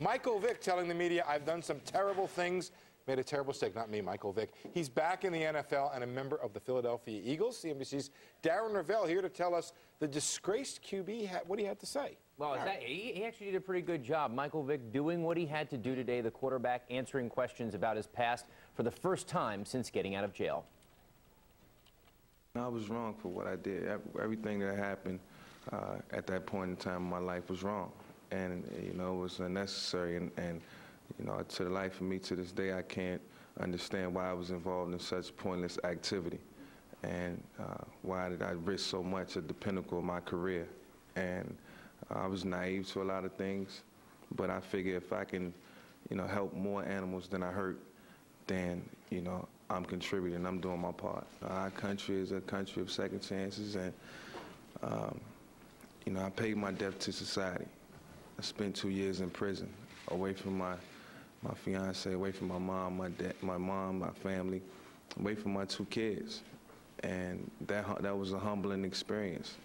Michael Vick telling the media, I've done some terrible things, made a terrible mistake. Not me, Michael Vick. He's back in the NFL and a member of the Philadelphia Eagles. CNBC's Darren Ravel here to tell us the disgraced QB, what he had to say. Well, he actually did a pretty good job. Michael Vick doing what he had to do today, the quarterback answering questions about his past for the first time since getting out of jail. I was wrong for what I did. Everything that happened at that point in time in my life was wrong. And, you know, it was unnecessary. And you know, to the life of me, to this day, I can't understand why I was involved in such pointless activity. And why did I risk so much at the pinnacle of my career? And I was naive to a lot of things, but I figure if I can, you know, help more animals than I hurt, then, you know, I'm contributing, I'm doing my part. Our country is a country of second chances, and, you know, I paid my debt to society. I spent 2 years in prison, away from my fiance, away from my mom, my family, away from my 2 kids. And that was a humbling experience.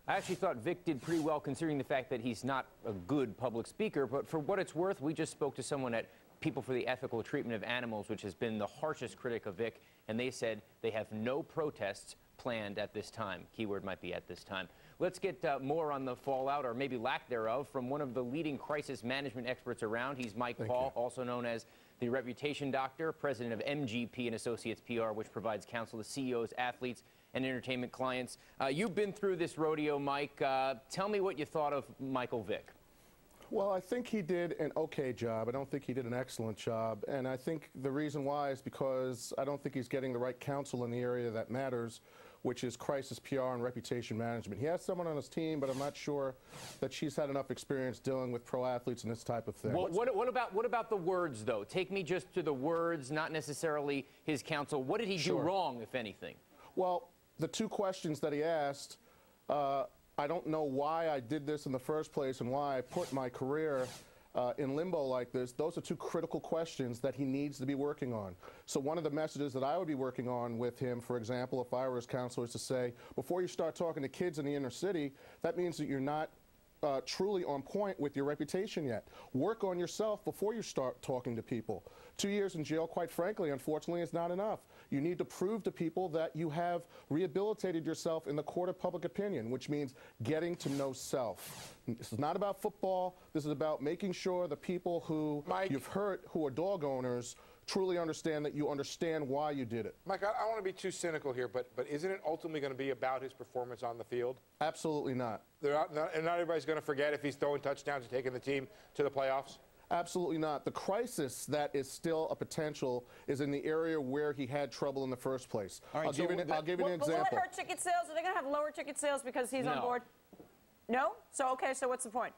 I actually thought Vick did pretty well considering the fact that he's not a good public speaker, but for what it's worth, we just spoke to someone at People for the Ethical Treatment of Animals, which has been the harshest critic of Vick, and they said they have no protests planned at this time. Keyword might be at this time. Let's get more on the fallout, or maybe lack thereof, from one of the leading crisis management experts around. He's Mike Paul, also known as the Reputation Doctor, president of MGP and Associates PR, which provides counsel to CEOs, athletes, and entertainment clients. You've been through this rodeo, Mike. Tell me what you thought of Michael Vick. Well, I think he did an okay job. I don't think he did an excellent job. And I think the reason why is because I don't think he's getting the right counsel in the area that matters, which is crisis PR and reputation management. He has someone on his team, but I'm not sure that she's had enough experience dealing with pro athletes and this type of thing. Well, what about the words, though? Take me just to the words, not necessarily his counsel. What did he do wrong, if anything? Well, the 2 questions that he asked, I don't know why I did this in the first place and why I put my career in limbo like this. Those are 2 critical questions that he needs to be working on. So one of the messages that I would be working on with him, for example, if I were his counselor, is to say, before you start talking to kids in the inner city, that means that you're not truly on point with your reputation yet. Work on yourself before you start talking to people. 2 years in jail, quite frankly, unfortunately, is not enough. You need to prove to people that you have rehabilitated yourself in the court of public opinion, which means getting to know self. This is not about football. This is about making sure the people who you've hurt, who are dog owners, truly understand that you understand why you did it. Mike, I don't want to be too cynical here, but isn't it ultimately going to be about his performance on the field? Absolutely not. And not everybody's going to forget if he's throwing touchdowns and taking the team to the playoffs? Absolutely not. The crisis that is still a potential is in the area where he had trouble in the first place. Right, I'll give you an example. Will it hurt ticket sales? Are they going to have lower ticket sales because he's on board? No? So, okay, so what's the point?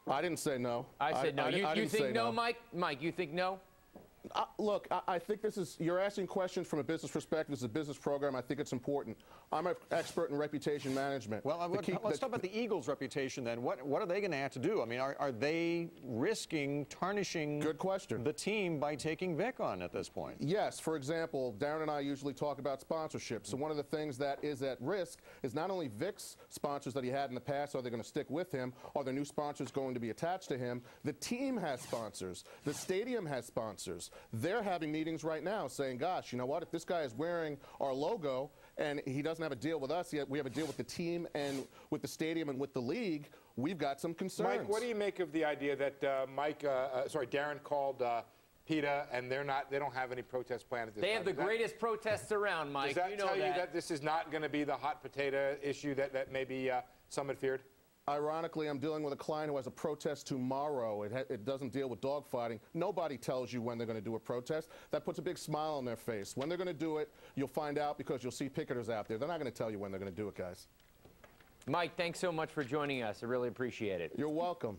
I didn't say no. I said no. You think no, Mike? Mike, you think no? Look, I think this is, you're asking questions from a business perspective. This is a business program. I think it's important. I'm an expert in reputation management. Well, let's talk about the Eagles' reputation then. What are they going to have to do? I mean, are they risking tarnishing the team by taking Vick on at this point? Yes. For example, Darren and I usually talk about sponsorship. So one of the things that is at risk is not only Vick's sponsors that he had in the past, are they going to stick with him? Are there new sponsors going to be attached to him? The team has sponsors. The stadium has sponsors. They're having meetings right now saying, gosh, you know what, if this guy is wearing our logo and he doesn't have a deal with us, yet we have a deal with the team and with the stadium and with the league, we've got some concerns. Mike, what do you make of the idea that Darren called PETA and they don't have any protest plan at this time? They have the greatest protests around, Mike. Does that tell you that this is not going to be the hot potato issue that maybe some had feared? Ironically, I'm dealing with a client who has a protest tomorrow. It doesn't deal with dogfighting. Nobody tells you when they're going to do a protest. That puts a big smile on their face. When they're going to do it, you'll find out because you'll see picketers out there. They're not going to tell you when they're going to do it, guys. Mike, thanks so much for joining us. I really appreciate it. You're welcome.